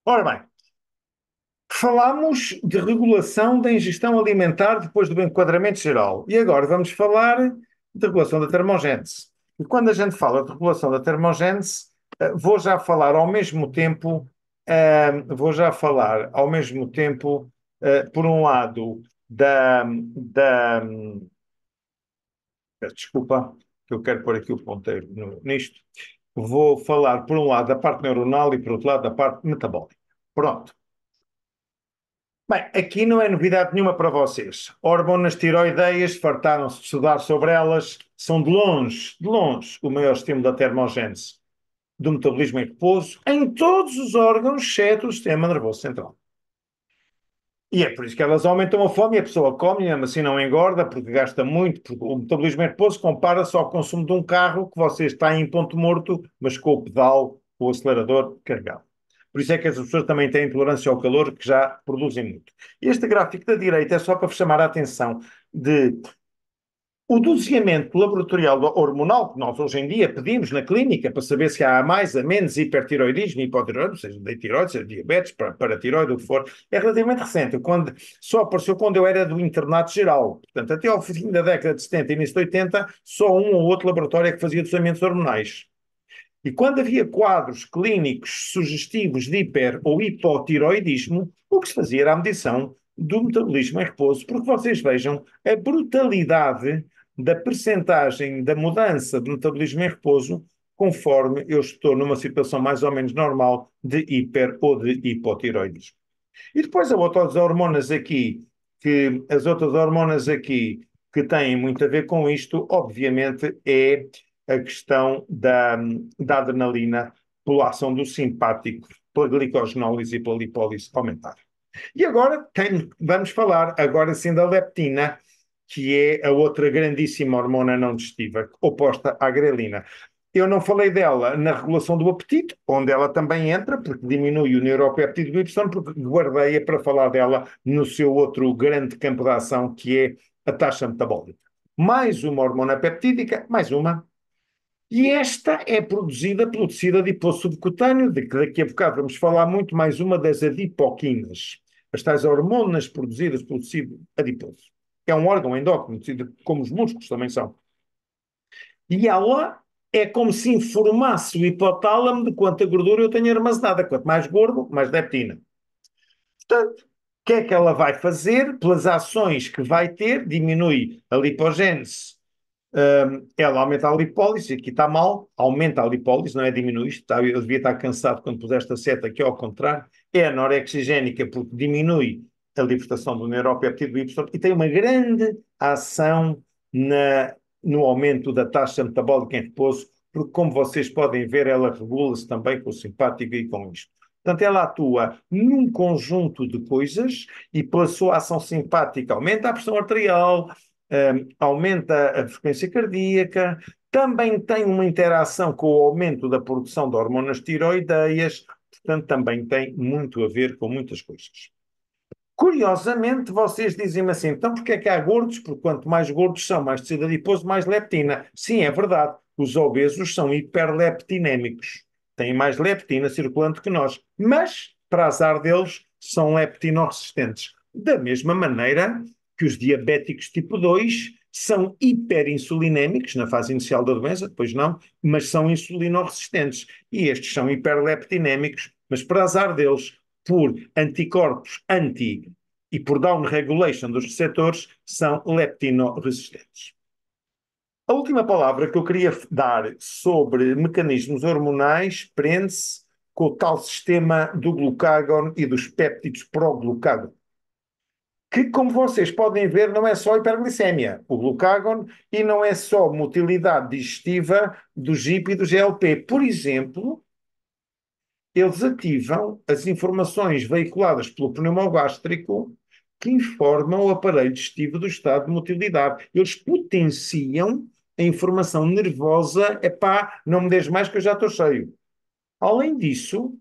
Ora bem, falámos de regulação da ingestão alimentar depois do enquadramento geral. E agora vamos falar de regulação da termogênese. E quando a gente fala de regulação da termogênese, vou já falar ao mesmo tempo, por um lado, desculpa, que eu quero pôr aqui o ponteiro nisto. Vou falar, por um lado, da parte neuronal e, por outro lado, da parte metabólica. Pronto. Bem, aqui não é novidade nenhuma para vocês. Hormonas tiroideias, fartaram-se de estudar sobre elas, são de longe, o maior estímulo da termogênese do metabolismo em repouso em todos os órgãos, exceto o sistema nervoso central. E é por isso que elas aumentam a fome e a pessoa come e mesmo assim não engorda, porque gasta muito, porque o metabolismo em repouso compara-se ao consumo de um carro que você está em ponto morto, mas com o pedal, o acelerador carregado. Por isso é que as pessoas também têm intolerância ao calor, que já produzem muito. Este gráfico da direita é só para chamar a atenção de o doseamento laboratorial hormonal que nós hoje em dia pedimos na clínica para saber se há mais, a menos hipertiroidismo, hipotiroidismo, seja de tiroide, seja diabetes, paratiroide, o que for, é relativamente recente. Só apareceu quando eu era do internato geral. Portanto, até ao fim da década de 70 e início de 80, só um ou outro laboratório é que fazia doseamentos hormonais. E quando havia quadros clínicos sugestivos de hiper ou hipotiroidismo, o que se fazia era a medição do metabolismo em repouso, porque vocês vejam a brutalidade da percentagem da mudança do metabolismo em repouso conforme eu estou numa situação mais ou menos normal de hiper ou de hipotiroidismo. E depois as outras hormonas aqui que têm muito a ver com isto, obviamente, é a questão da adrenalina pela ação do simpático, pela glicogenólise e pela lipólise aumentar. E agora vamos falar agora sim da leptina, que é a outra grandíssima hormona não digestiva, oposta à grelina. Eu não falei dela na regulação do apetite, onde ela também entra, porque diminui o neuropéptido Y, porque guardei-a para falar dela no seu outro grande campo de ação, que é a taxa metabólica. Mais uma hormona peptídica, mais uma. E esta é produzida pelo tecido adiposo subcutâneo, de que daqui a bocado vamos falar muito, mais uma das adipoquinas, as tais hormonas produzidas pelo tecido adiposo. É um órgão endócrino, como os músculos também são. E ela é como se informasse o hipotálamo de quanta gordura eu tenho armazenada. Quanto mais gordo, mais leptina. Portanto, o que é que ela vai fazer? Pelas ações que vai ter, diminui a lipogênese, ela aumenta a lipólise, aqui está mal, aumenta a lipólise, não é diminui, eu devia estar cansado quando puseste a seta, aqui ao contrário, é anorexigénica porque diminui a libertação do neuropéptido Y e tem uma grande ação no aumento da taxa metabólica em repouso, porque como vocês podem ver, ela regula-se também com o simpático e com isto. Portanto, ela atua num conjunto de coisas e pela sua ação simpática aumenta a pressão arterial, aumenta a frequência cardíaca, também tem uma interação com o aumento da produção de hormonas tiroideias, portanto, também tem muito a ver com muitas coisas. Curiosamente, vocês dizem-me assim, então porquê é que há gordos? Porque quanto mais gordos são, mais tecido adiposo, mais leptina. Sim, é verdade. Os obesos são hiperleptinémicos. Têm mais leptina circulante que nós. Mas, para azar deles, são leptinoresistentes. Da mesma maneira que os diabéticos tipo 2 são hiperinsulinémicos na fase inicial da doença, depois não, mas são insulinoresistentes. E estes são hiperleptinémicos, mas para azar deles, por anticorpos anti e por down regulation dos receptores, são leptinoresistentes. A última palavra que eu queria dar sobre mecanismos hormonais prende-se com o tal sistema do glucágon e dos péptidos pró-glucágon, que, como vocês podem ver, não é só hiperglicemia, o glucágon, e não é só motilidade digestiva do GIP e do GLP. Por exemplo, eles ativam as informações veiculadas pelo pneumogástrico que informam o aparelho digestivo do estado de motilidade. Eles potenciam a informação nervosa, epá, não me des mais que eu já estou cheio. Além disso,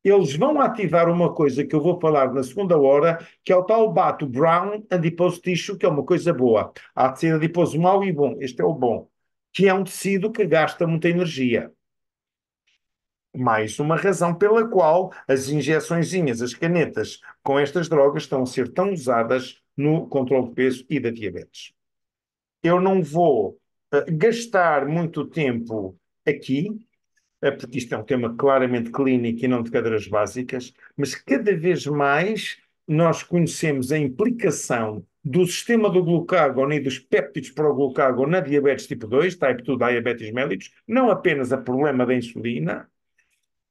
eles vão ativar uma coisa que eu vou falar na segunda hora, que é o tal BAT, o Brown Adipose Tissue, que é uma coisa boa. Há tecido adiposo mau e bom, este é o bom, que é um tecido que gasta muita energia. Mais uma razão pela qual as injeçõezinhas, as canetas com estas drogas estão a ser tão usadas no controle de peso e da diabetes. Eu não vou gastar muito tempo aqui, porque isto é um tema claramente clínico e não de cadeiras básicas, mas cada vez mais nós conhecemos a implicação do sistema do glucágon e dos péptidos para o glucágon na diabetes tipo 2, type 2 diabetes mellitus, não apenas a problema da insulina,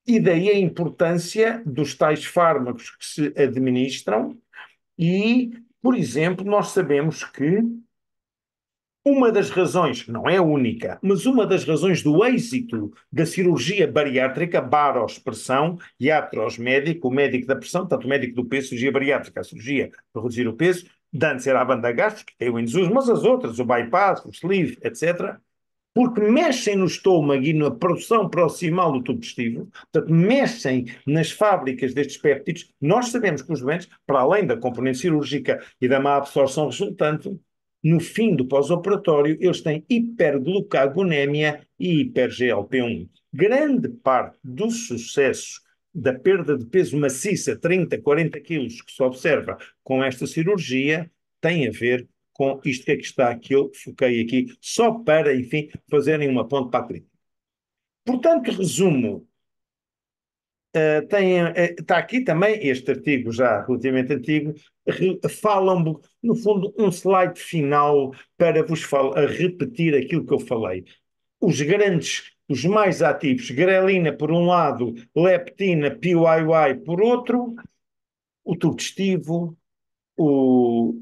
e daí a importância dos tais fármacos que se administram e, por exemplo, nós sabemos que uma das razões, não é a única, mas uma das razões do êxito da cirurgia bariátrica, baroexpressão, iatros médico, o médico da pressão, tanto o médico do peso, cirurgia bariátrica, a cirurgia para reduzir o peso, de antes era a banda gástrica, que é o Insus, mas as outras, o bypass, o sleeve, etc., porque mexem no estômago e na produção proximal do tubo digestivo, portanto, mexem nas fábricas destes péptidos. Nós sabemos que os doentes, para além da componente cirúrgica e da má absorção resultante, no fim do pós-operatório, eles têm hiperglucagonémia e hiper-GLP-1. Grande parte do sucesso da perda de peso maciça, 30, 40 quilos, que se observa com esta cirurgia, tem a ver com isto que aqui está, que eu foquei aqui, só para, enfim, fazerem uma ponte para a clínica. Portanto, resumo, está aqui também este artigo já relativamente antigo, falam-me, no fundo, um slide final para vos repetir aquilo que eu falei. Os grandes, os mais ativos, grelina por um lado, leptina, PYY por outro, o tubo digestivo, o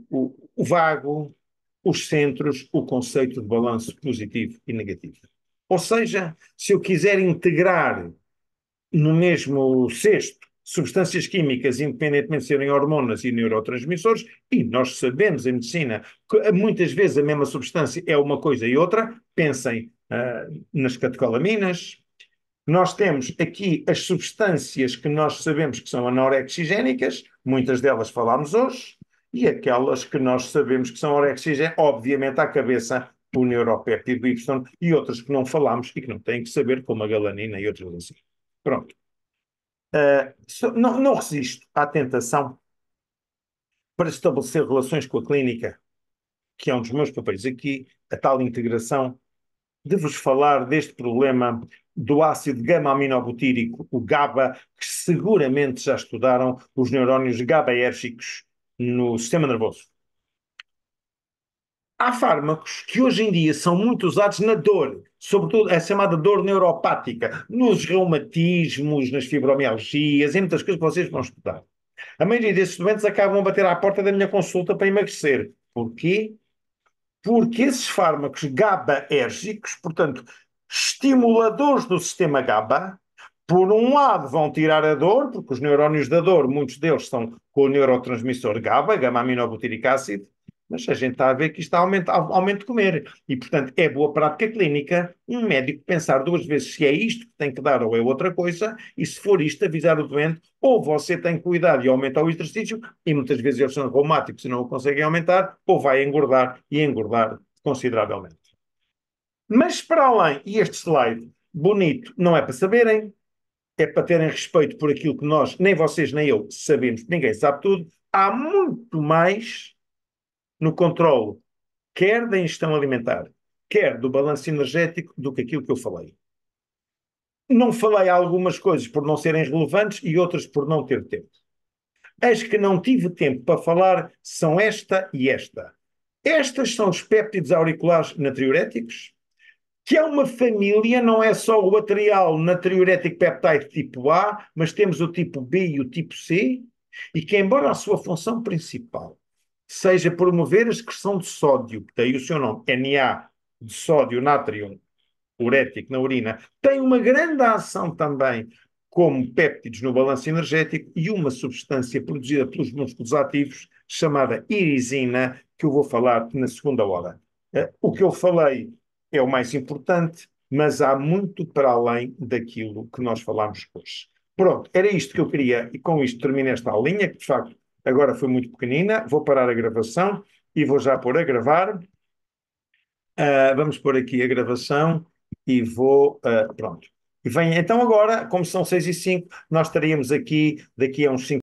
vago, os centros, o conceito de balanço positivo e negativo. Ou seja, se eu quiser integrar no mesmo cesto substâncias químicas, independentemente de serem hormonas e neurotransmissores, e nós sabemos em medicina que muitas vezes a mesma substância é uma coisa e outra, pensem nas catecolaminas. Nós temos aqui as substâncias que nós sabemos que são anorexigénicas, muitas delas falámos hoje, e aquelas que nós sabemos que são orexigénicas, obviamente à cabeça o neuropéptido Y e outras que não falámos e que não têm que saber, como a galanina e outras assim. Pronto. Não resisto à tentação para estabelecer relações com a clínica, que é um dos meus papéis aqui, a tal integração de vos falar deste problema do ácido gama-aminobutírico, o GABA, que seguramente já estudaram os neurónios GABAérgicos no sistema nervoso. Há fármacos que hoje em dia são muito usados na dor, sobretudo a chamada dor neuropática, nos reumatismos, nas fibromialgias, em muitas coisas que vocês vão estudar. A maioria desses doentes acabam a bater à porta da minha consulta para emagrecer. Porquê? Porque esses fármacos GABAérgicos, portanto, estimuladores do sistema GABA, por um lado vão tirar a dor, porque os neurónios da dor, muitos deles estão com o neurotransmissor GABA, gama-aminobutírico ácido, mas a gente está a ver que isto aumenta de comer. E, portanto, é boa prática clínica um médico pensar duas vezes se é isto que tem que dar ou é outra coisa, e se for isto, avisar o doente, ou você tem cuidado e aumenta o exercício, e muitas vezes eles são reumáticos e não o conseguem aumentar, ou vai engordar e engordar consideravelmente. Mas para além, e este slide bonito não é para saberem, é para terem respeito por aquilo que nós, nem vocês nem eu, sabemos, ninguém sabe tudo, há muito mais no controle, quer da ingestão alimentar, quer do balanço energético, do que aquilo que eu falei. Não falei algumas coisas por não serem relevantes e outras por não ter tempo. As que não tive tempo para falar são esta e esta. Estas são os péptidos auriculares natriuréticos, que é uma família, não é só o atrial natriurético peptide tipo A, mas temos o tipo B e o tipo C, e que embora a sua função principal seja promover a excreção de sódio, daí o seu nome, Na, de sódio, nátrium, urético na urina, tem uma grande ação também como péptidos no balanço energético e uma substância produzida pelos músculos ativos chamada irisina, que eu vou falar na segunda hora. O que eu falei é o mais importante, mas há muito para além daquilo que nós falámos hoje. Pronto, era isto que eu queria, e com isto termino esta aulinha, que de facto agora foi muito pequenina. Vou parar a gravação e vou já pôr a gravar. Vamos pôr aqui a gravação e vou. Pronto. E vem, então agora, como são 6:05, nós estaríamos aqui daqui a uns 5